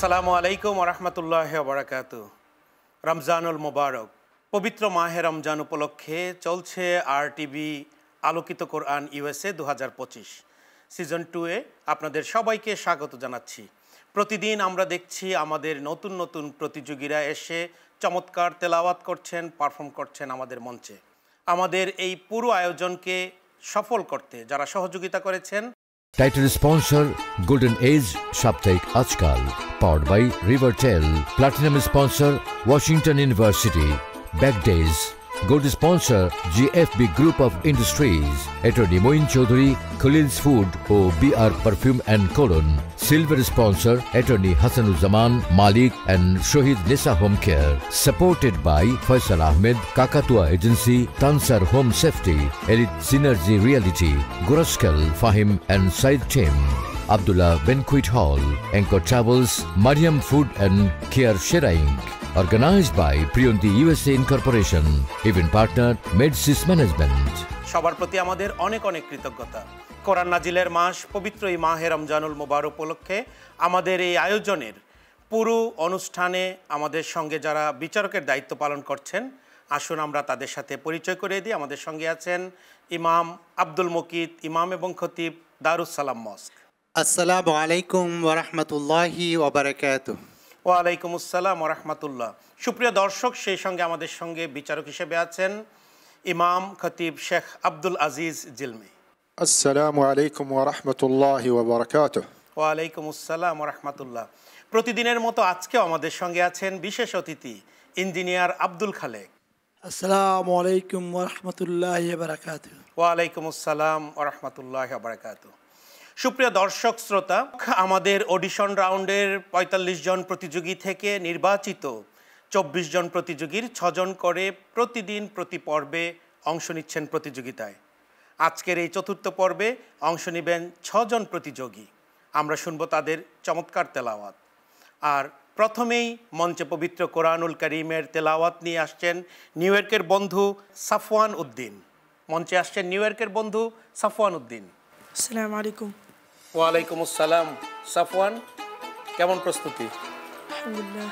আসসালামু আলাইকুম ওয়া রাহমাতুল্লাহি ওয়া বারাকাতুহু। রমজানুল মুবারক, পবিত্র মাহে রমজান উপলক্ষে চলছে আরটিভি আলোকিত কোরআন ইউএসএ 2025 সিজন 2-এ আপনাদের সবাইকে স্বাগত জানাচ্ছি। প্রতিদিন আমরা দেখছি আমাদের নতুন নতুন প্রতিযোগীরা এসে চমৎকার তেলাওয়াত করছেন, পারফর্ম করছেন আমাদের মঞ্চে। আমাদের এই পুরো আয়োজনকে সফল করতে যারা সহযোগিতা করেছেন, Title sponsor Golden Age Saptaik Ajkal, powered by Rivertel. Platinum sponsor Washington University. Back Days. Gold sponsor GFB Group of Industries. Attorney Moin Chaudhary, Khalil's Food, OBR Perfume and Cologne. Silver sponsor Attorney Hassanuzzaman Malik and Shohid Nisa Home Care. Supported by Faisal Ahmed, Kakatua Agency, Tansar Home Safety, Elite Synergy Reality, Guraskel Fahim and Said Tim. Abdullah Banquet Hall, Anchor Travels, Mariam Food and Care Sheraing. Organized by Priyonti USA Incorporation. Event partner Medsis Management. সবার প্রতি আমাদের অনেক অনেক কৃতজ্ঞতা। কোরআন নাজিলের মাস, পবিত্র এই মাহে রমজানুল মুবারক উপলক্ষে আমাদের এই আয়োজনের পুরো অনুষ্ঠানে আমাদের সঙ্গে যারা বিচারকের দায়িত্ব পালন করছেন, আসুন আমরা তাদের সাথে পরিচয় করিয়ে দিই। আমাদের সঙ্গে আছেন ইমাম আব্দুল মুকিত, ইমাম এবং খতিব, দারুস সালাম মস্ক। আসসালামু আলাইকুম ওয়া রাহমাতুল্লাহি ওয়া বারাকাতুহু। ওয়ালাইকুম আসসালাম ওয়া রাহমাতুল্লাহ। সুপ্রিয় দর্শক, সেই সঙ্গে আমাদের সঙ্গে বিচারক হিসেবে আছেন ইমাম খতিব শেখ আব্দুল আজিজ জিলমি। আসসালামু আলাইকুম ওয়া রাহমাতুল্লাহি ওয়া বারাকাতুহু। ওয়ালাইকুম আসসালাম ওয়া রাহমাতুল্লাহ। প্রতিদিনের মতো আজকেও আমাদের সঙ্গে আছেন বিশেষ অতিথি ইঞ্জিনিয়ার আব্দুল খালেক। আসসালামু আলাইকুম ওয়া রাহমাতুল্লাহি ওয়া বারাকাতুহু। ওয়ালাইকুম আসসালাম ওয়া রাহমাতুল্লাহি ওয়া বারাকাতুহু। সুপ্রিয় দর্শক শ্রোতা, আমাদের অডিশন রাউন্ডের ৪৫ জন প্রতিযোগী থেকে নির্বাচিত ২৪ জন প্রতিযোগীর ৬ জন করে প্রতিদিন প্রতি পর্বে অংশ নিচ্ছেন প্রতিযোগিতায়। আজকের এই চতুর্থ পর্বে অংশ নেবেন ৬ জন প্রতিযোগী। আমরা শুনব তাদের চমৎকার তেলাওয়াত। আর প্রথমেই মঞ্চে পবিত্র কোরআনুল কারীমের তেলাওয়াত নিয়ে আসছেন নিউ ইয়র্কের বন্ধু সাফওয়ান উদ্দিন। মঞ্চে আসছেন নিউ ইয়র্কের বন্ধু সাফওয়ান উদ্দিন। আসসালামু আলাইকুম। ওয়ালাইকুম আসসালাম। সাফওয়ান, কেমন প্রস্তুতি? আলহামদুলিল্লাহ।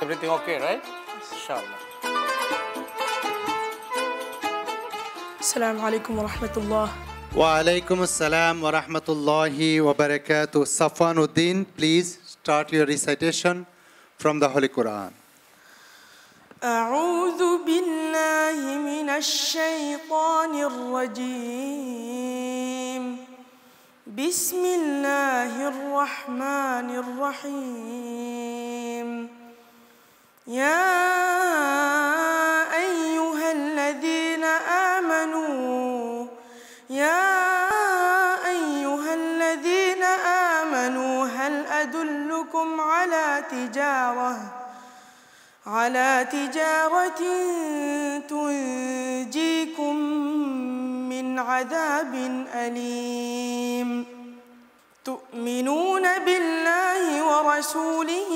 Everything okay, right? ইনশাআল্লাহ। আসসালামু আলাইকুম ওয়া রাহমাতুল্লাহ। ওয়া আলাইকুম আসসালাম ওয়া রাহমাতুল্লাহি ওয়া বারাকাতুহু। Safwan Uddin, please start your recitation from the Holy Quran. أعوذ بالله من الشيطان الرجيم. بسم الله الرحمن الرحيم. يا أيها الذين آمنوا هل أدلكم على تجارة تنجيكم من عذاب أليم تؤمنون بالله ورسوله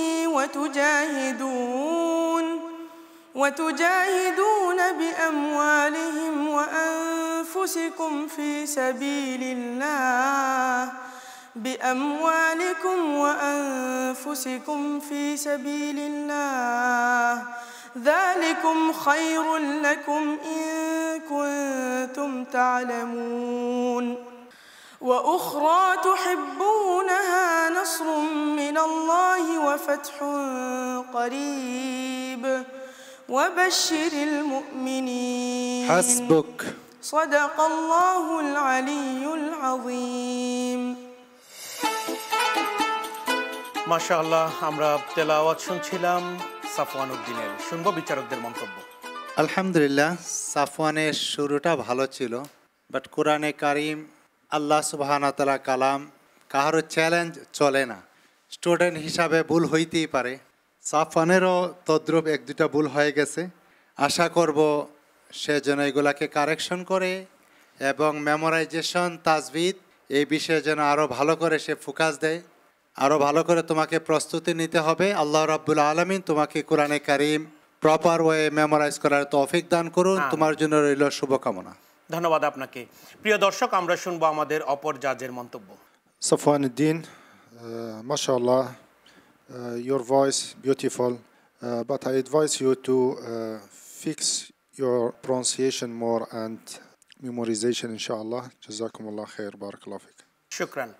وتجاهدون بأموالهم وأنفسكم في سبيل الله ذلكم خير لكم إن كنتم تعلمون وأخرى تحبونها نصر من الله وفتح قريب وبشر المؤمنين. حسبك. صدق الله العلي العظيم. মাশাআল্লাহ, আমরা তেলাওয়াত শুনছিলাম সাফওয়ান উদ্দিনের। শুনবো বিচারকদের মন্তব্য। আলহামদুলিল্লাহ, সাফওয়ানের শুরুটা ভালো ছিল, বাট কোরআনে কারিম আল্লাহ সুবহানাহু ওয়া তাআলা কালাম, কাহারও চ্যালেঞ্জ চলে না। স্টুডেন্ট হিসাবে ভুল হইতেই পারে, সাফওয়ানেরও তদ্রূপ এক দুটা ভুল হয়ে গেছে। আশা করব সে যেন এগুলাকে কারেকশন করে এবং মেমোরাইজেশন, তাজবিদ এই বিষয়ে যেন আরও ভালো করে সে ফোকাস দেয়। আরও ভালো করে তোমাকে প্রস্তুতি নিতে হবে। আল্লাহ রাব্বুল আলামিন তোমাকে কোরআনে কারিম প্রপার ওয়ে মেমোরাইজ করার তৌফিক দান করুন। তোমার জন্য রইল শুভকামনা। ধন্যবাদ আপনাকে। প্রিয় দর্শক, আমরা শুনবো আমাদের অপর জাজের মন্তব্য। Safwan Uddin, mashallah, Your voice beautiful, but I advise you to fix your pronunciation more and memorization, inshallah. Jazakumullah khair. Barakallahu fik. শুকরান।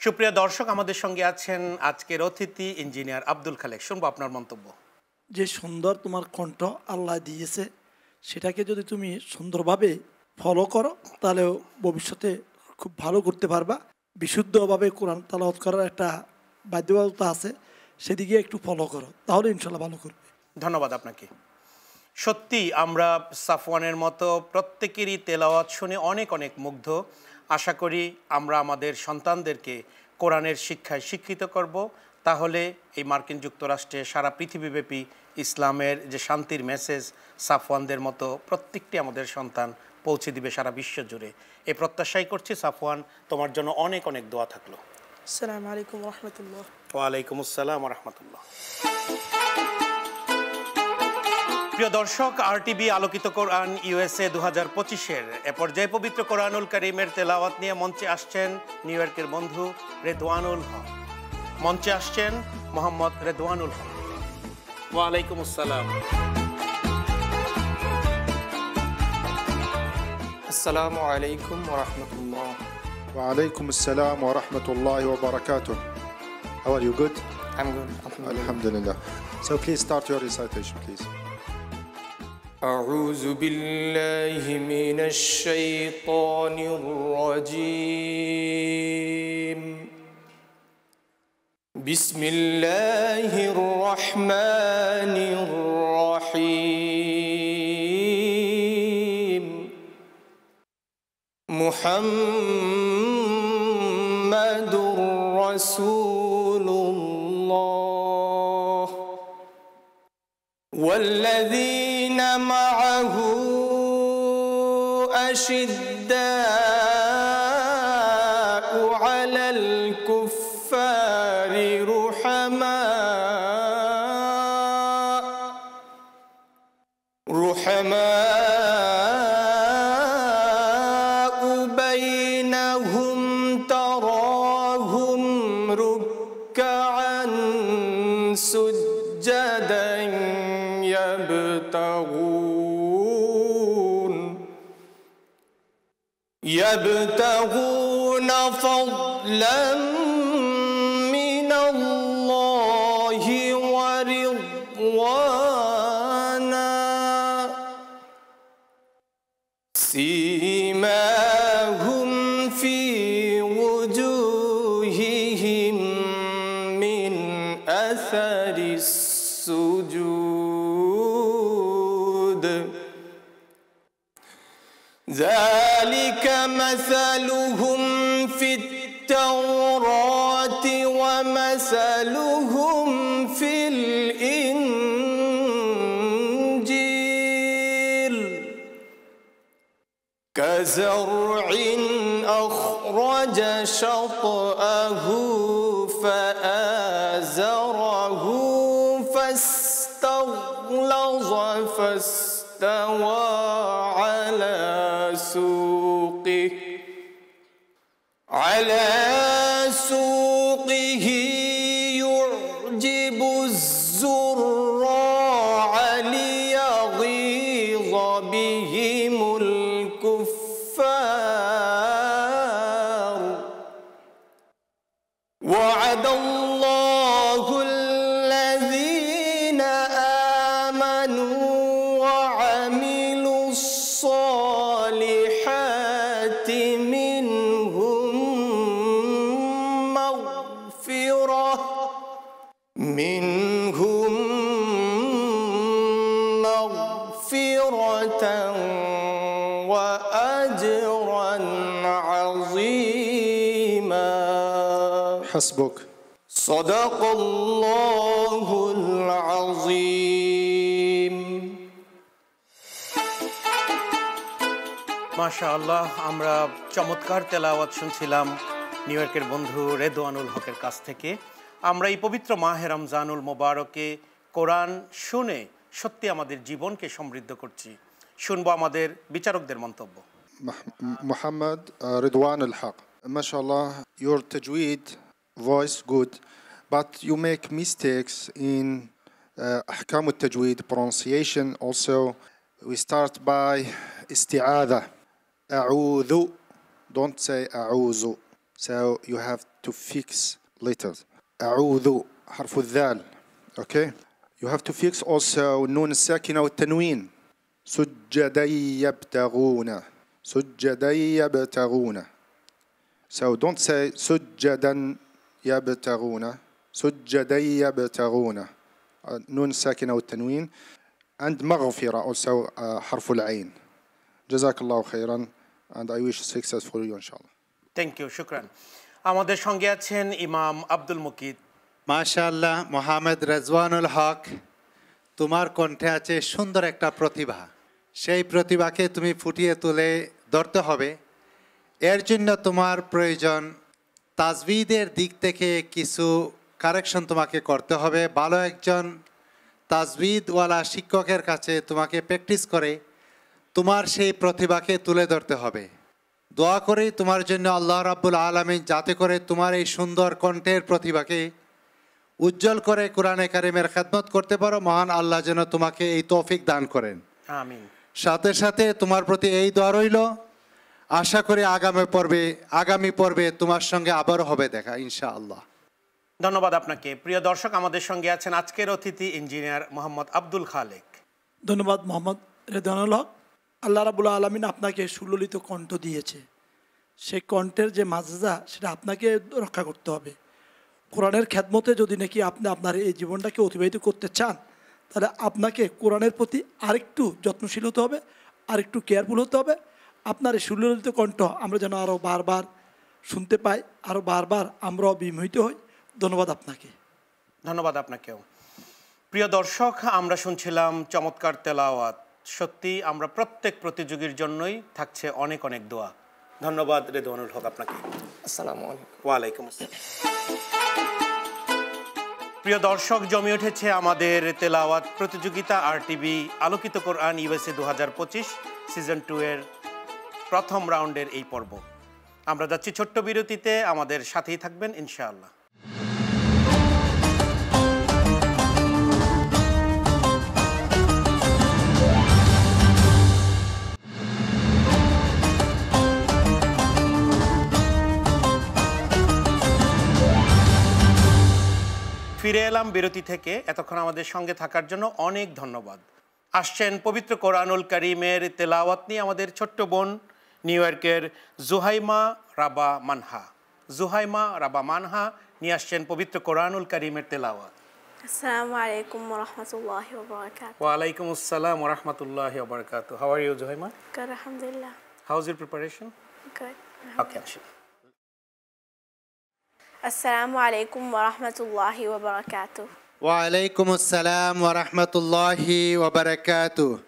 সুপ্রিয় দর্শক, আমাদের সঙ্গে আছেন আজকের অতিথি ইঞ্জিনিয়ার আব্দুল খালেক। শুনবো আপনার মন্তব্য। যে সুন্দর তোমার কণ্ঠ আল্লাহ দিয়েছে, সেটাকে যদি তুমি সুন্দরভাবে ফলো করো তাহলে ভবিষ্যতে খুব ভালো করতে পারবা। বিশুদ্ধভাবে কোরআন তেলাওয়াত করার একটা বাধ্যবাধকতা আছে, সেদিকে একটু ফলো করো, তাহলে ইনশাল্লাহ ভালো করবে। ধন্যবাদ আপনাকে। সত্যি আমরা সাফওয়ানের মতো প্রত্যেকেরই তেলাওয়াত শুনে অনেক অনেক মুগ্ধ। আশা করি আমরা আমাদের সন্তানদেরকে কোরআনের শিক্ষায় শিক্ষিত করব, তাহলে এই মার্কিন যুক্তরাষ্ট্রে সারা পৃথিবীব্যাপী ইসলামের যে শান্তির মেসেজ সাফওয়ানদের মতো প্রত্যেকটি আমাদের সন্তান পৌঁছে দিবে সারা বিশ্ব জুড়ে। এই প্রত্যাশাই করছি। সাফওয়ান, তোমার জন্য অনেক অনেক দোয়া থাকলো। আসসালামু আলাইকুম ওয়া রাহমাতুল্লাহ। ওয়ালাইকুম আসসালাম ওয়া রাহমাতুল্লাহ। প্রিয় দর্শক, আরটিভি আলোকিত কোরআন ইউএসএ 2025-এর এ পর্যায়ে পবিত্র কোরআনুল কারীমের তেলাওয়াত নিয়ে মঞ্চে আসছেন নিউ ইয়র্কের বন্ধু রেদওয়ানুল হক। মঞ্চে আসছেন মোহাম্মদ রেদওয়ানুল হক। ওয়ালাইকুম আসসালাম। আসসালামু আলাইকুম ওয়া রাহমাতুল্লাহ। Wa alaykum assalam wa rahmatullahi wa barakatuh. How are you? Good? I'm good. Alhamdulillah. So please start your recitation, please. أعوذ بالله من الشيطان الرجيم. بسم الله الرحمن الرحيم. محمد رسول الله والذين معه أشداء على الكفار رحماء بينهم تراهم ركعا سجدا يبتغون فضلا من الله ورضوانا سيماهم في وجوههم من أثر السجود ذلك مثلهم في التوراة ومثلهم في الإنجيل كزرع أخرج شطأه فآزره فاستغلظ فاستوى على سوقه يعجب الزراع ليغيظ بهم الكفار وعد الله الذين آمنوا وعملوا الصالحات منهم مغفرة وأجرا عظيما. حسبك. صدق الله العظيم. মাশাআল্লাহ, আমরা চমৎকার তেলাওয়াত শুনছিলাম নিউ ইয়র্কের বন্ধু রেদওয়ানুল হকের কাছ থেকে। আমরা এই পবিত্র মাহে রমজানুল মোবারকে কোরআন শুনে সত্যি আমাদের জীবনকে সমৃদ্ধ করছি। শুনবো আমাদের বিচারকদের মন্তব্য। Muhammad Ridwan al-Haq. MashaAllah, your tajweed voice good, but you make mistakes in أحكام التجويد pronunciation. Also, we start by استعاذة. أعوذ. Don't say أعوذ. So you have to fix letters. أعوذ حرف الذال. Okay. You have to fix also النون الساكنة والتنوين. سجدا يبتغون. سجدا يبتغون. So don't say سجدا يبتغون. سجدا يبتغون. نون الساكنة والتنوين. And مغفرة also حرف العين. جزاك الله خيرا and I wish success for you inshallah. Thank you, শুকরান। আমাদের সঙ্গে আছেন ইমাম আব্দুল মুকিত। মাশাআল্লাহ, মোহাম্মদ রেজওয়ানুল হক, তোমার কণ্ঠে আছে সুন্দর একটা প্রতিভা। সেই প্রতিভাকে তুমি ফুটিয়ে তুলে ধরতে হবে। এর জন্য তোমার প্রয়োজন তাজবিদের দিক থেকে কিছু কারেকশন তোমাকে করতে হবে। ভালো একজন তাজবিদওয়ালা শিক্ষকের কাছে তোমাকে প্র্যাকটিস করে তোমার সেই প্রতিভাকে তুলে ধরতে হবে। দোয়া করি তোমার জন্য আল্লাহ রাব্বুল আলামিন যাতে করে তোমার এই সুন্দর কণ্ঠের প্রতিভাকে উজ্জ্বল করে কোরআনে কারিমের খেদমত করতে পারো। মহান আল্লাহ যেন তোমাকে এই তৌফিক দান করেন। আমিন। সাথে সাথে তোমার প্রতি এই দোয়া রইল, আশা করি আগামী পর্বে তোমার সঙ্গে আবারও হবে দেখা ইনশাআল্লাহ। ধন্যবাদ আপনাকে। প্রিয় দর্শক, আমাদের সঙ্গে আছেন আজকের অতিথি ইঞ্জিনিয়ার মোহাম্মদ আব্দুল খালেক। ধন্যবাদ মোহাম্মদ রেদওয়ানুল হক। আল্লাহ রাব্বুল আলামিন আপনাকে সুললিত কণ্ঠ দিয়েছে, সেই কণ্ঠের যে মাজেজা সেটা আপনাকে রক্ষা করতে হবে। কোরআনের খেদমতে যদি নাকি আপনি আপনার এই জীবনটাকে অতিবাহিত করতে চান, তাহলে আপনাকে কোরআনের প্রতি আরেকটু যত্নশীল হতে হবে, আরেকটু কেয়ারফুল হতে হবে। আপনার এই সুললিত কণ্ঠ আমরা যেন আরও বারবার শুনতে পাই, আরও বারবার আমরাও বিমোহিত হই। ধন্যবাদ আপনাকে। ধন্যবাদ আপনাকেও। প্রিয় দর্শক, আমরা শুনছিলাম চমৎকার তেলাওয়াত। সত্যি আমরা প্রত্যেক প্রতিযোগীর জন্যই থাকছে অনেক অনেক দোয়া। ধন্যবাদ রেদওয়ানুল হক আপনাকে। আসসালামু আলাইকুম। ওয়ালাইকুম আসসালাম। প্রিয় দর্শক, জমে উঠেছে আমাদের তেলাওয়াত প্রতিযোগিতা। RTV আলোকিত কোরআন USA 2025 সিজন 2 এর প্রথম রাউন্ডের এই পর্ব। আমরা যাচ্ছি ছোট্ট বিরতিতে, আমাদের সাথেই থাকবেন ইনশাআল্লাহ। ফিরে এলাম বিরতি থেকে। এতক্ষণ আমাদের সঙ্গে থাকার জন্য অনেক ধন্যবাদ। আসছেন পবিত্র কোরআনুল কারীমের তেলাওয়াত নিয়ে আমাদের ছোট্ট বোন নিউ ইয়র্কের জুহাইমা রাবা মানহা। জুহাইমা রাবা মানহা নিয়ে আসছেন পবিত্র কোরআনুল কারীমের তেলাওয়াত। আসসালামু আলাইকুম ওয়া রাহমাতুল্লাহি ওয়া বারাকাতুহু। ওয়া আলাইকুম আসসালাম ওয়া রাহমাতুল্লাহি ওয়া বারাকাতুহু। How are you, Zuhaima? Good, alhamdulillah. How's your preparation? Good. Okay, Ashif. Assalamu alaikum wa rahmatullahi wa barakatuh. ওয়ালাইকুম আসসালাম ওয়া রাহমাতুল্লাহি ওয়া বারাকাতুহু।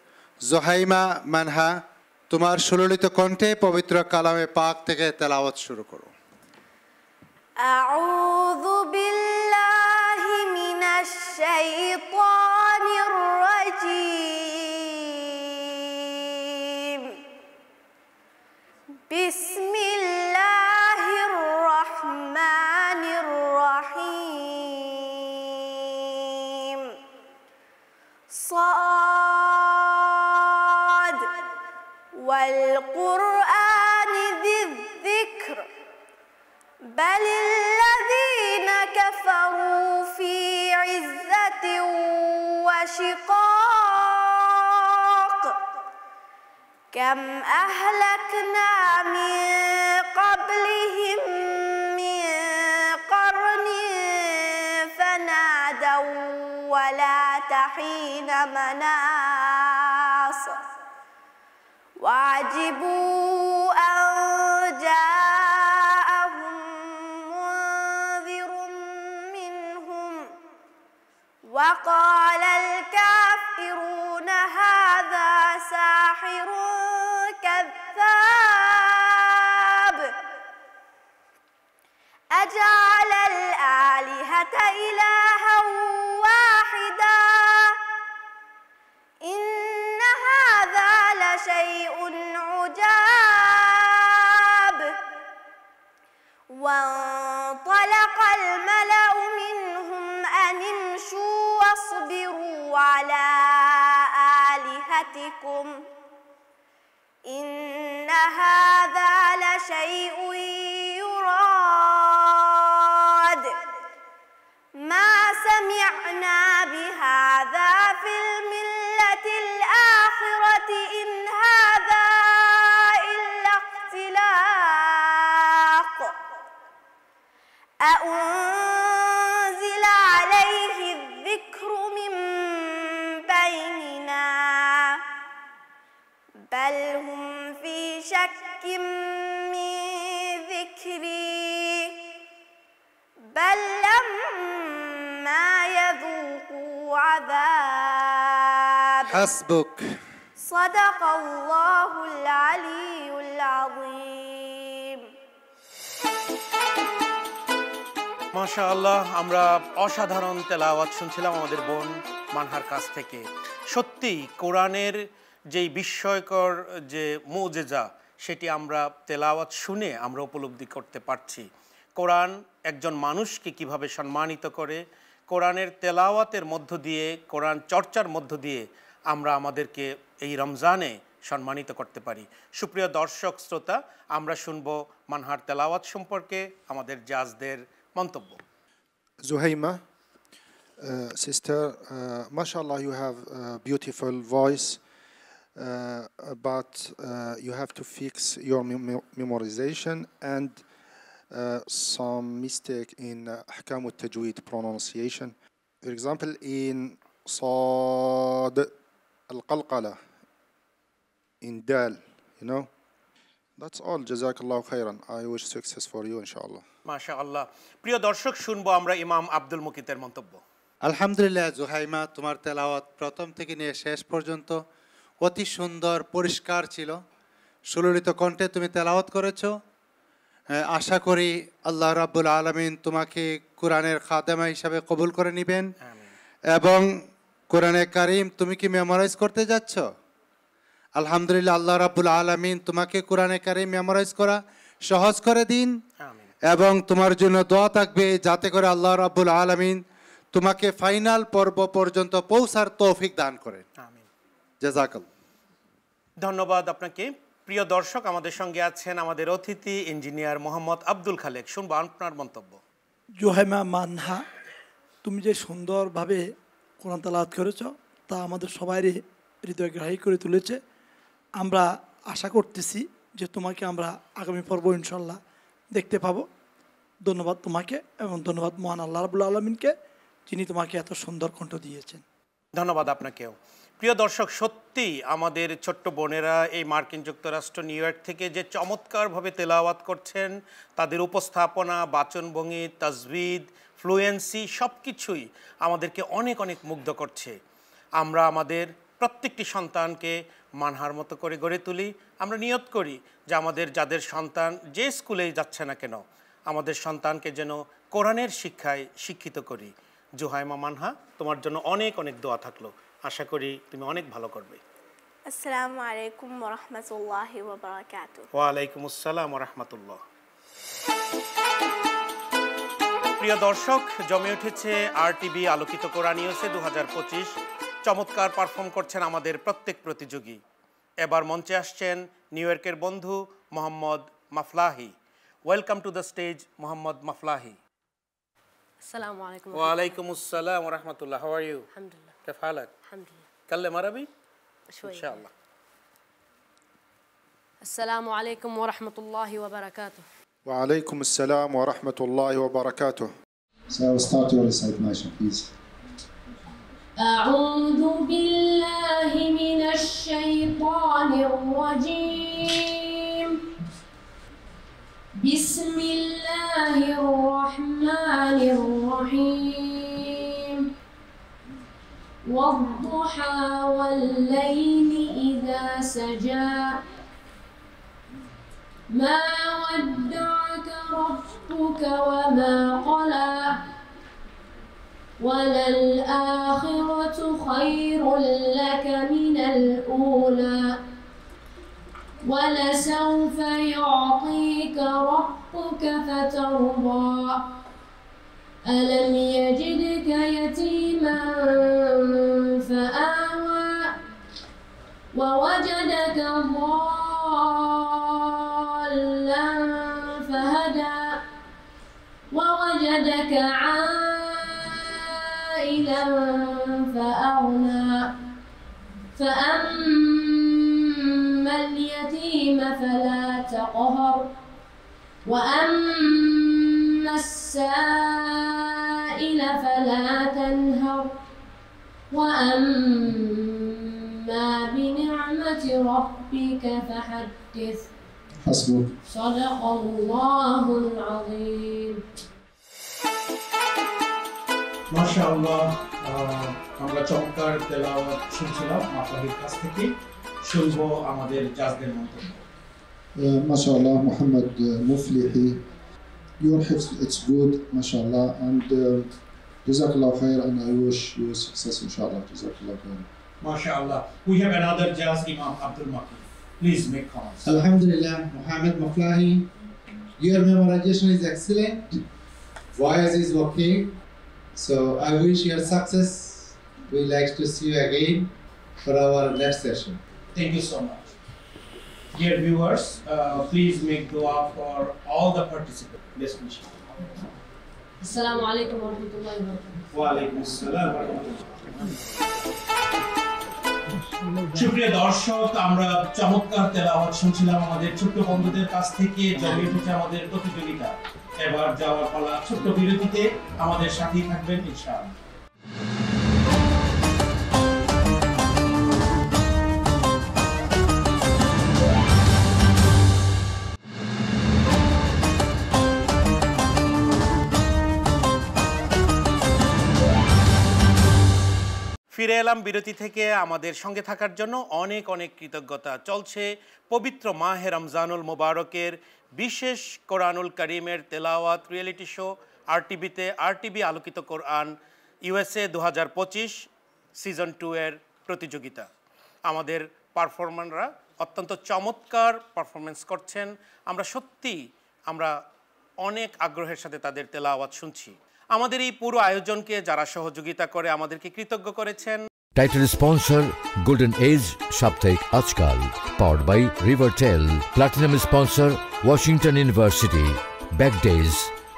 জুহাইমা মানহা, তোমার সুললিত কণ্ঠে পবিত্র কালামে পাক থেকে তেলাওয়াত শুরু করো। আউযু বিল্লাহি মিনাশ শাইতানির রাজীম। বিসমিল্লাহির রাহমানির রাহিম। صاد والقرآن ذي الذكر بل الذين كفروا في عزة وشقاق كم أهلكنا من قبلهم من قرن فنادوا ولا تحين مناص وعجبوا أن جاءهم منذر منهم وقال الكافرون هذا ساحر كذاب أجعل الآلهة إلها واحدا إن هذا لشيء عجاب وانطلق الملأ منهم على آلهتكم إن هذا لشيء يراد ما سمعنا بهذا في الملة الآخرة إن هذا إلا اختلاق أأنزل عليه الذكر من بيننا بل هم في شك من ذكري بل لما يذوقوا عذاب حسبك صدق الله العلي العظيم মাশাআল্লাহ, আমরা অসাধারণ তেলাওয়াত শুনছিলাম আমাদের বোন মানহার কাছ থেকে। সত্যি কোরআনের যেই বিস্ময়কর যে মুজেজা, সেটি আমরা তেলাওয়াত শুনে আমরা উপলব্ধি করতে পারছি। কোরআন একজন মানুষকে কিভাবে সম্মানিত করে, কোরআনের তেলাওয়াতের মধ্য দিয়ে, কোরআন চর্চার মধ্য দিয়ে আমরা আমাদেরকে এই রমজানে সম্মানিত করতে পারি। সুপ্রিয় দর্শক শ্রোতা, আমরা শুনব মানহার তেলাওয়াত সম্পর্কে আমাদের জাজদের মন্তব্য। Zuhaima, sister, mashallah, you have a beautiful voice, but you have to fix your memorization and some mistake in ahkam al-tajweed pronunciation. For example, in sad al-qalqala, in dal, you know. That's all. Jazakallah khairan. I wish success for you, inshallah. মাশাআল্লাহ। প্রিয় দর্শক, শুনবো আমরা ইমাম আব্দুল মুকিতের মন্তব্য। আলহামদুলিল্লাহ জুহাইমা, তোমার তেলাওয়াত প্রথম থেকে নিয়ে শেষ পর্যন্ত অতি সুন্দর পরিষ্কার ছিল। সুললিত কণ্ঠে তুমি তেলাওয়াত করেছো। আশা করি আল্লাহ রাব্বুল আলামিন তোমাকে কোরআনের খাদেমা হিসাবে কবুল করে নেবেন। এবং কোরআনে কারিম তুমি কি মেমোরাইজ করতে যাচ্ছ? আলহামদুলিল্লাহ, আল্লাহ রাব্বুল আলামিন তোমাকে কোরআনে কারিম মেমোরাইজ করা সহজ করে দিন। এবং তোমার জন্য দোয়া থাকবে যাতে করে আল্লাহ রাব্বুল আলামিন তোমাকে ফাইনাল পর্ব পর্যন্ত পৌঁছার তৌফিক দান করেন। জাযাকাল্লাহ। ধন্যবাদ আপনাকে। প্রিয় দর্শক, আমাদের সঙ্গে আছেন আমাদের অতিথি ইঞ্জিনিয়ার মোহাম্মদ আব্দুল খালেক। শুনবো আপনার মন্তব্য। জোহেমা মানহা, তুমি যে সুন্দরভাবে কোরআন তেলাওয়াত করেছ তা আমাদের সবারই হৃদয়গ্রাহী করে তুলেছে। আমরা আশা করতেছি যে তোমাকে আমরা আগামী পর্ব ইনশাল্লাহ দেখতে পাবো। ধন্যবাদ তোমাকে এবং ধন্যবাদ মহান আল্লাহ রাব্বুল আলামিনকে, যিনি তোমাকে এত সুন্দর কণ্ঠ দিয়েছেন। ধন্যবাদ আপনাকেও। প্রিয় দর্শক, সত্যি আমাদের ছোট্ট বোনেরা এই মার্কিন যুক্তরাষ্ট্র নিউ ইয়র্ক থেকে যে চমৎকারভাবে তেলাওয়াত করছেন, তাদের উপস্থাপনা, বাচনভঙ্গি, তাজবিদ, ফ্লুয়েন্সি সব কিছুই আমাদেরকে অনেক অনেক মুগ্ধ করছে। আমরা আমাদের প্রত্যেকটি সন্তানকে মানহার মতো করে গড়ে তুলি। আমরা নিয়ত করি যে আমাদের যাদের সন্তান যে স্কুলেই যাচ্ছে না কেন, আমাদের সন্তানকে যেন কোরআনের শিক্ষায় শিক্ষিত করি। জুহাইমা মানহা, তোমার জন্য অনেক অনেক দোয়া থাকলো। আশা করি তুমি অনেক ভালো করবে। আসসালামু আলাইকুম ওয়া রাহমাতুল্লাহি ওয়া বারাকাতুহু। ওয়া আলাইকুম আসসালাম ওয়া রাহমাতুল্লাহ। প্রিয় দর্শক, জমে উঠেছে আরটিভি আলোকিত কোরআন নিউজে 2025। চমৎকার পারফর্ম করছেন আমাদের প্রত্যেক প্রতিযোগী। এবার মঞ্চে আসছেন নিউ ইয়র্কের বন্ধু Mohammad Maflahi. Welcome to the stage Mohammad Maflahi. السلام عليكم. وعليكم السلام ورحمة الله. How are you? الحمد لله. كيف حالك؟ الحمد لله. تكلم عربي؟ شوي. إن شاء الله. السلام عليكم ورحمة الله وبركاته. وعليكم السلام ورحمة الله وبركاته. So start your recitation, please. أعوذ بالله من الشيطان الرجيم. بسم الله الرحمن الرحيم. والضحى والليل إذا سجى ما ودعك ربك وما قلى وللآخرة خير لك من الأولى ولسوف يعطيك ربك فترضى ألم يجدك يتيما فأغنى فأما اليتيم فلا تقهر وأما السائل فلا تنهر وأما بنعمة ربك فحدث حسبك. صدق الله العظيم. মাশাআল্লাহ, আমরা চমৎকার তেলাওয়াত শুনছিলাম আপনাদের কাছ থেকে। শুনবো আমাদের জাজদের মন্তব্য। ما شاء الله محمد مفلحي, your حفظ it's good ما شاء الله, and جزاك الله خير, and I wish you success إن شاء الله. جزاك الله خير. মাশাআল্লাহ, we have another judge, Imam Abdul Maqi. Please make comments. Alhamdulillah, Muhammad Muflahi, your memorization is excellent, voice is okay, so I wish you success. We like to see you again for our next session. Thank you so much. Dear viewers, please make dua for all the participants. Best wishes. Assalamu alaikum wa rahmatullahi wa barakatuh. Wa alaikum assalam wa rahmatullah. সুপ্রিয় দর্শক, আমরা চমৎকার তেলাওয়াত শুনছিলাম আমাদের ছোট্ট বন্ধুদের কাছ থেকে। জমে উঠেছে আমাদের প্রতিযোগিতা। এবার যাওয়ার পালা ছোট্ট বিরতিতে। আমাদের সাথেই থাকবেন ইনশাআল্লাহ। ফিরে এলাম বিরতি থেকে। আমাদের সঙ্গে থাকার জন্য অনেক অনেক কৃতজ্ঞতা। চলছে পবিত্র মাহে রমজানুল মোবারকের বিশেষ কোরআনুল কারীমের তেলাওয়াত রিয়েলিটি শো আরটিভিতে, আরটিভি আলোকিত কোরআন ইউএসএ 2025 সিজন 2 এর প্রতিযোগিতা। আমাদের পারফর্মাররা অত্যন্ত চমৎকার পারফরমেন্স করছেন। আমরা অনেক আগ্রহের সাথে তাদের তেলাওয়াত শুনছি। আমাদের এই পুরো আয়োজনকে যারা সহযোগিতা করে আমাদেরকে কৃতজ্ঞ করেছেন। টাইটেল স্পন্সর গোল্ডেন এজ সাপ্তাহিক Ajkal, powered by Rivertel. Platinum sponsor Washington University. Back days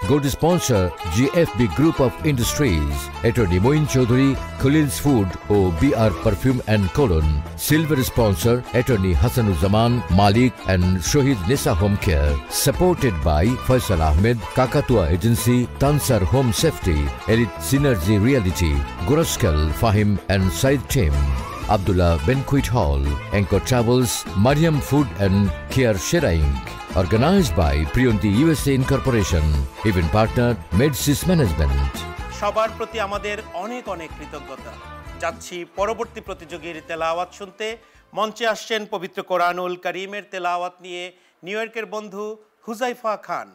gold sponsor GFB group of industries. Attorney Moin Chowdhury, Khalil's food ও BR perfume and cologne. Silver sponsor attorney Hasanuzzaman Malik and Shahid Nisa home care. Supported by Faisal Ahmed, Kakatua agency, Tansar home safety, elite synergy reality, গোরস্কাল Fahim and Saeed team. Abdullah Banquet Hall, Anchor Travels, Mariam Food and Care Shera Inc. Organized by Priyonti USA Incorporation. Event partner Medsys Management. সবার প্রতি আমাদের অনেক অনেক কৃতজ্ঞতা। যাচ্ছি পরবর্তী প্রতিযোগীর তেলাওয়াত শুনতে। মঞ্চে আসছেন পবিত্র কোরআনুল কারীমের তেলাওয়াত নিয়ে নিউ ইয়র্কের বন্ধু হুজাইফা খান।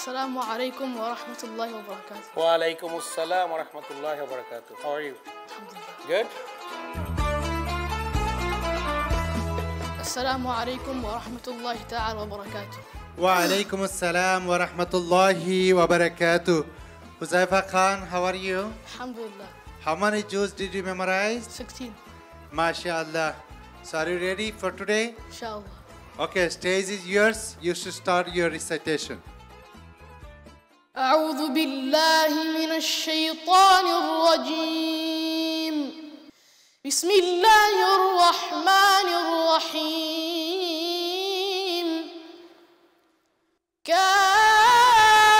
Assalamu alaikum wa rahmatullahi wa barakatuh. Wa alaikum assalam wa rahmatullahi wa barakatuh. How are you? Alhamdulillah. Good? Assalamu alaikum wa rahmatullahi ta'ala wa barakatuh. Wa alaikum assalam wa rahmatullahi wa barakatuh. Huzaifa Khan, how are you? Alhamdulillah. How many juz did you memorize? 16. MashaAllah. So are you ready for today? Inshallah. Okay, stage is yours. You should start your recitation. أعوذ بالله من الشيطان الرجيم. بسم الله الرحمن الرحيم. كافها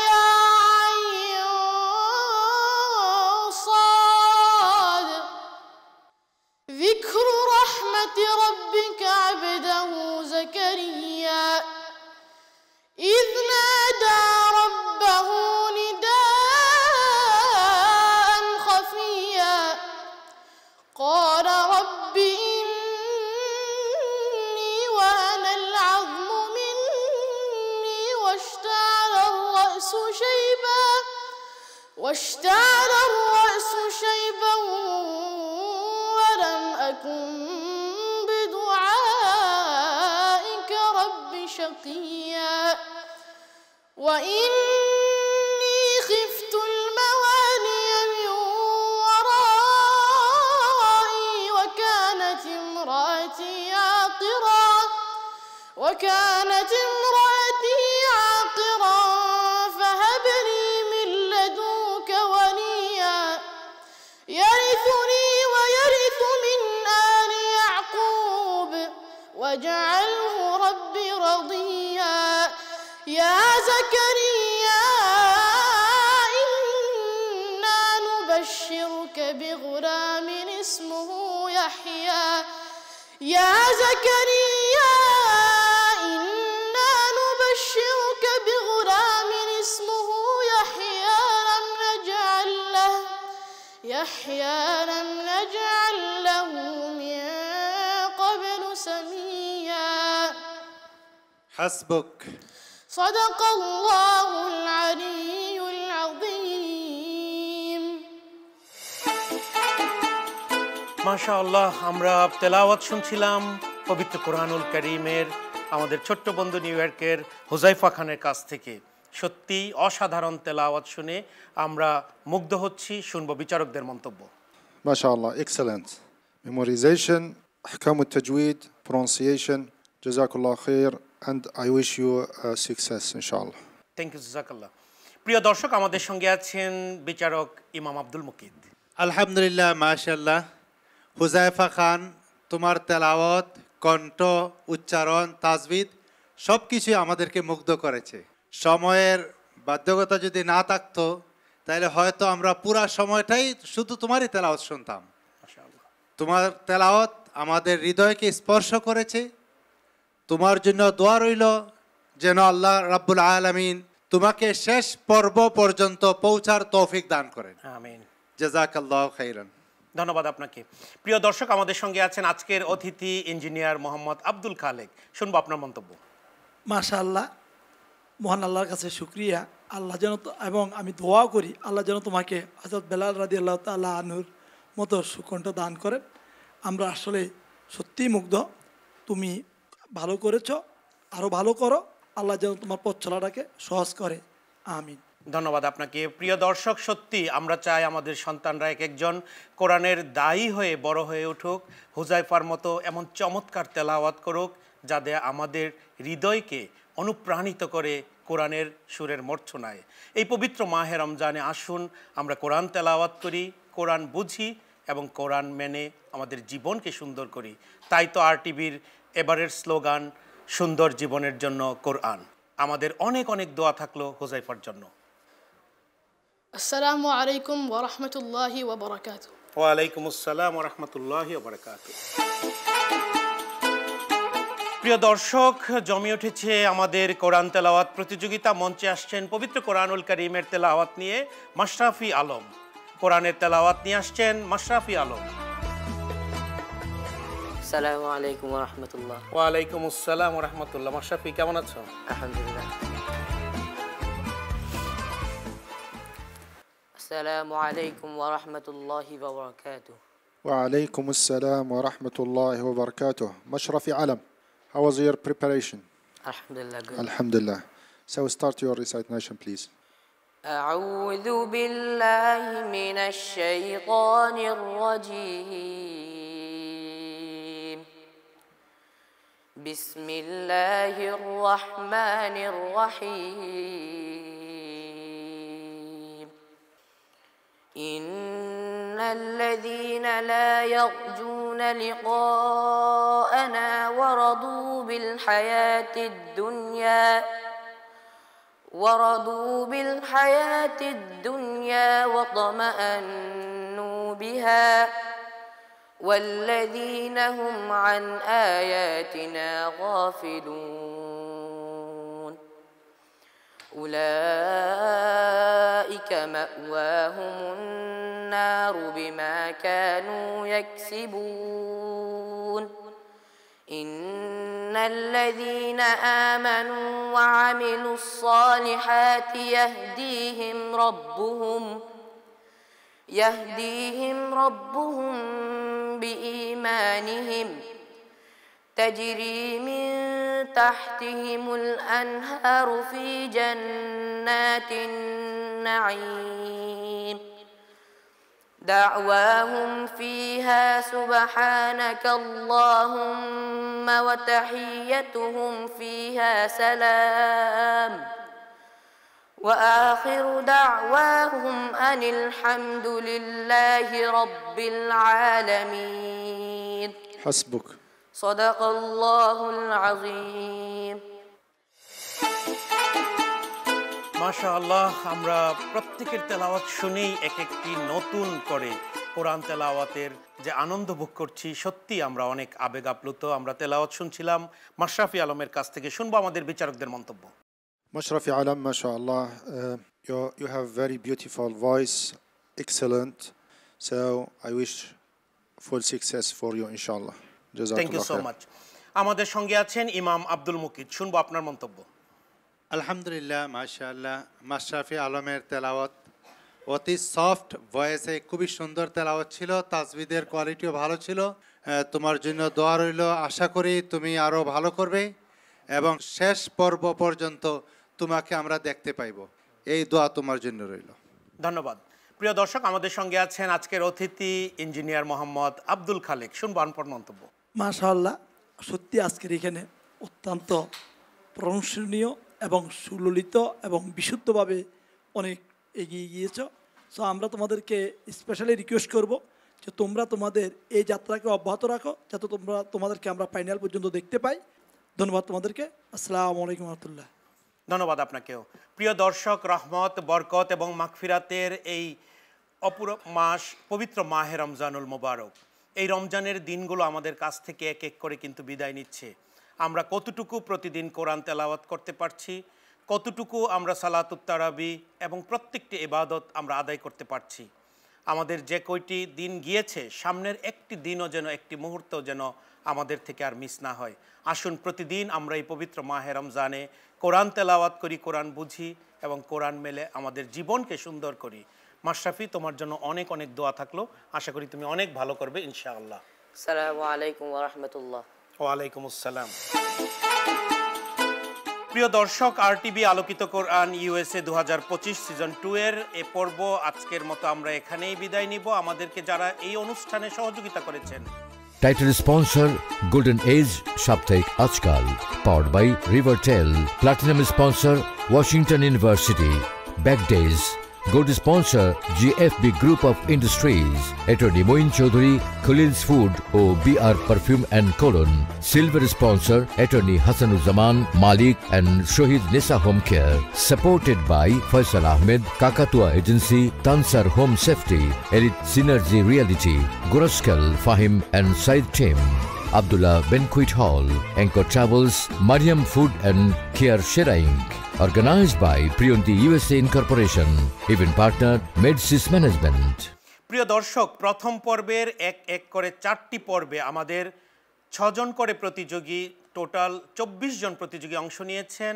يا عين صاد. ذكر رحمة ربك عبده زكريا إذ نادى ربه نداء خفيا قال رب إني وهن العظم مني واشتعل الرأس شيبا ولم أكن بدعائك رب شقيا وإني خفت الموالي من ورائي وكانت امرأتي عاقرا يا زكريا إنا نبشرك بغلام اسمه يحيى لم نجعل له من قبل سميا حسبك صدق الله العلي العظيم মাশাআল্লাহ, আমরা তেলাওয়াত শুনছিলাম পবিত্র কোরআনুল কারীমের আমাদের ছোট্ট বন্ধু নিউ ইয়র্কের হুজাইফা খানের কাছ থেকে। সত্যি অসাধারণ তেলাওয়াত শুনে আমরা মুগ্ধ হচ্ছি। শুনবো বিচারকদের মন্তব্য। MashaAllah, excellent. Memorization, أحكام التجويد, pronunciation, Jazakallah khair, and I wish you success, inshallah. Thank you, জাযাকাল্লাহ। প্রিয় দর্শক, আমাদের সঙ্গে আছেন বিচারক ইমাম আব্দুল মুকিত। আলহামদুলিল্লাহ, মাশাআল্লাহ। হুজাইফা খান, তোমার তেলাওয়াত, কণ্ঠ, উচ্চারণ, তাজবিদ সব কিছুই আমাদেরকে মুগ্ধ করেছে। সময়ের বাধ্যকতা যদি না থাকতো তাহলে হয়তো আমরা পুরা সময়টাই শুধু তোমারই তেলাওয়াত শুনতাম। তোমার তেলাওয়াত আমাদের হৃদয়কে স্পর্শ করেছে। তোমার জন্য দোয়া রইল যেন আল্লাহ রাব্বুল আলামিন তোমাকে শেষ পর্ব পর্যন্ত পৌঁছার তৌফিক দান করেন। আমিন। জাযাকাল্লাহু খাইরান। ধন্যবাদ আপনাকে। প্রিয় দর্শক, আমাদের সঙ্গে আছেন আজকের অতিথি ইঞ্জিনিয়ার মোহাম্মদ আব্দুল খালেক। শুনবো আপনার মন্তব্য। মাশাআল্লাহ, মহান আল্লাহর কাছে শুকরিয়া। আল্লাহ যেন এবং আমি দোয়া করি আল্লাহ যেন তোমাকে হযরত বেলাল রাদিয়াল্লাহু তাআলা আনহুর মতো সুকণ্ঠ দান করেন। আমরা আসলে সত্যিই মুগ্ধ। তুমি ভালো করেছো, আরও ভালো করো। আল্লাহ যেন তোমার পথ চলাটাকে সহজ করে। আমিন। ধন্যবাদ আপনাকে। প্রিয় দর্শক, সত্যি আমরা চাই আমাদের সন্তানরা এক একজন কোরআনের দায়ী হয়ে বড় হয়ে উঠুক, হুজাইফার মতো এমন চমৎকার তেলাওয়াত করুক যাতে আমাদের হৃদয়কে অনুপ্রাণিত করে কোরআনের সুরের মূর্ছনায়। এই পবিত্র মাহে রমজানে আসুন আমরা কোরআন তেলাওয়াত করি, কোরআন বুঝি এবং কোরআন মেনে আমাদের জীবনকে সুন্দর করি। তাই তো RTVর এবারের স্লোগান সুন্দর জীবনের জন্য কোরআন। আমাদের অনেক অনেক দোয়া থাকলো হুজাইফার জন্য। আসসালামু আলাইকুম ওয়া রাহমাতুল্লাহি ওয়া বারাকাতুহু। ওয়া আলাইকুম আসসালাম ওয়া রাহমাতুল্লাহি ওয়া বারাকাতুহু। প্রিয় দর্শক, জমে উঠেছে আমাদের কোরআন তেলাওয়াত প্রতিযোগিতা। মঞ্চে আসছেন পবিত্র কোরআনুল কারীমের তেলাওয়াত নিয়ে মাশরাফি আলম। কোরআনের তেলাওয়াত নিয়ে আসছেন মাশরাফি আলম। আসসালামু আলাইকুম ওয়া রাহমাতুল্লাহ। ওয়া আলাইকুম আসসালাম ওয়া রাহমাতুল্লাহ। মাশরাফি, কেমন আছো? আলহামদুলিল্লাহ। আসসালামু আলাইকুম ওয়া রাহমাতুল্লাহি ওয়া বারাকাতুহু। وعليكم السلام ورحمة الله وبركاته. Mashrafi Alam, how was your preparation? Alhamdulillah, good. Alhamdulillah. So start your recitation, please. أعوذ بالله من الشيطان الرجيم. بسم الله الرحمن الرحيم. إن الذين لا يرجون لقاءنا ورضوا بالحياة الدنيا واطمأنوا بها والذين هم عن آياتنا غافلون أولئك مأواهم النار بما كانوا يكسبون إن الذين آمنوا وعملوا الصالحات يهديهم ربهم بإيمانهم تجري من تحتهم الأنهار في جنات النعيم دعواهم فيها سبحانك اللهم وتحيتهم فيها سلام وآخر دعواهم أن الحمد لله رب العالمين. حسبك. صدق الله العظيم. মাশাআল্লাহ, আমরা প্রত্যেকের তেলাওয়াত শুনেই এক একটি নতুন করে কোরআন তেলাওয়াতের যে আনন্দ ভোগ করছি, সত্যি আমরা অনেক আবেগ আপ্লুত। আমরা তেলাওয়াত শুনছিলাম মাশরাফি আলমের কাছ থেকে, শুনবো আমাদের বিচারকদের মন্তব্য। Mashrafi Alam, mashallah, you have very beautiful voice, excellent. So I wish full success for you, inshallah. Thank you so much. আমাদের সঙ্গে আছেন ইমাম আব্দুল মুকিত, শুনবো আপনার মন্তব্য। আলহামদুলিল্লাহ, মাশাআল্লাহ, মাশরাফি আলমের তেলাওয়াত অতি সফট ভয়েসে খুবই সুন্দর তেলাওয়াত ছিল, তাজবিদের কোয়ালিটিও ভালো ছিল। তোমার জন্য দোয়া রইল, আশা করি তুমি আরও ভালো করবে এবং শেষ পর্ব পর্যন্ত তোমাকে আমরা দেখতে পাইব, এই দোয়া তোমার জন্য রইল। ধন্যবাদ। প্রিয় দর্শক, আমাদের সঙ্গে আছেন আজকের অতিথি ইঞ্জিনিয়ার মোহাম্মদ আব্দুল খালেক, শুনবো আপনার মন্তব্য। মাশাআল্লাহ, সত্যি আজকের এখানে অত্যন্ত প্রশংসনীয় এবং সুললিত এবং বিশুদ্ধভাবে অনেক এগিয়ে গিয়েছ। সো আমরা তোমাদেরকে স্পেশালি রিকোয়েস্ট করব যে তোমরা তোমাদের এই যাত্রাকে অব্যাহত রাখো, যাতে তোমাদেরকে আমরা ফাইনাল পর্যন্ত দেখতে পাই। ধন্যবাদ তোমাদেরকে। আসসালামু আলাইকুম রহমতুল্লাহ। ধন্যবাদ আপনাকেও। প্রিয় দর্শক, রহমত, বরকত এবং মাগফিরাতের এই অপূরব মাস, পবিত্র মাহে রমজানুল মুবারক, এই রমজানের দিনগুলো আমাদের কাছ থেকে এক এক করে কিন্তু বিদায় নিচ্ছে। আমরা কতটুকু প্রতিদিন কোরআন তেলাওয়াত করতে পারছি, কতটুকু আমরা সালাতুত তারাবি এবং প্রত্যেকটি ইবাদত আমরা আদায় করতে পারছি। আমাদের যে কয়টি দিন গিয়েছে, সামনের একটি দিনও যেন, একটি মুহূর্তও যেন আমাদের থেকে আর মিস না হয়। আসুন প্রতিদিন আমরা এই পবিত্র মাহে রমজানে কোরআন তেলাওয়াত করি, কোরআন বুঝি এবং কোরআন মেলে আমাদের জীবনকে সুন্দর করি। মাশরাফি, তোমার জন্য অনেক অনেক দোয়া থাকলো, আশা করি তুমি অনেক ভালো করবে ইনশাআল্লাহ। আসসালামু আলাইকুম ওয়া রাহমাতুল্লাহ। ওয়ালাইকুম আসসালাম। প্রিয় দর্শক, আরটিভি আলোকিত কোরআন ইউএসএ 2025 সিজন 2 এর এ পর্ব আজকের মতো আমরা এখানেই বিদায় নিব। আমাদেরকে যারা এই অনুষ্ঠানে সহযোগিতা করেছেন, টাইটেল স্পন্সর গোল্ডেন এজ সাপ্তাহিক Ajkal, powered by Rivertel, platinum sponsor Washington University, back days, gold sponsor GFB group of industries, attorney Moin Chowdhury, Khalil's food ও BR perfume and cologne, silver sponsor attorney Hasanuzzaman Malik and Shahid Nisa home care, supported by Faisal Ahmed, Kakatua agency, Tansar home safety, elite synergy reality, গোরস্কাল Fahim and Saeed team, Abdullah Banquet Hall, Anchor Travels, Mariam Food and Care Sheraing. Organized by Priyonti USA Incorporation. Event partner Medsis Management. প্রিয় দর্শক, প্রথম পর্বের এক এক করে 4টি পর্বে আমাদের 6 জন করে প্রতিযোগী, টোটাল 24 জন প্রতিযোগী অংশ নিয়েছেন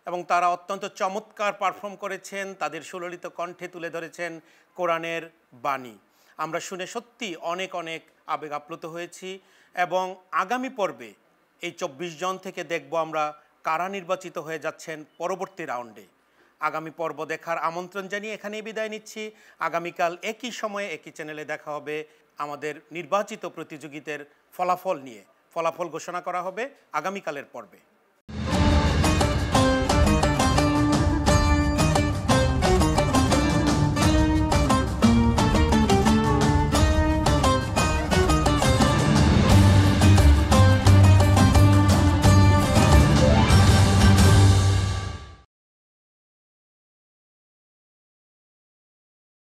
এবং তারা অত্যন্ত চমৎকার পারফর্ম করেছেন। তাদের সুললিত কণ্ঠে তুলে ধরেছেন কোরআনের বাণী। আমরা শুনে সত্যি অনেক অনেক আবেগ আপ্লুত হয়েছি এবং আগামী পর্বে এই 24 জন থেকে দেখব আমরা কারা নির্বাচিত হয়ে যাচ্ছেন পরবর্তী রাউন্ডে। আগামী পর্ব দেখার আমন্ত্রণ জানিয়ে এখানেই বিদায় নিচ্ছি। আগামীকাল একই সময়ে একই চ্যানেলে দেখা হবে আমাদের নির্বাচিত প্রতিযোগীদের ফলাফল নিয়ে। ফলাফল ঘোষণা করা হবে আগামীকালের পর্বে।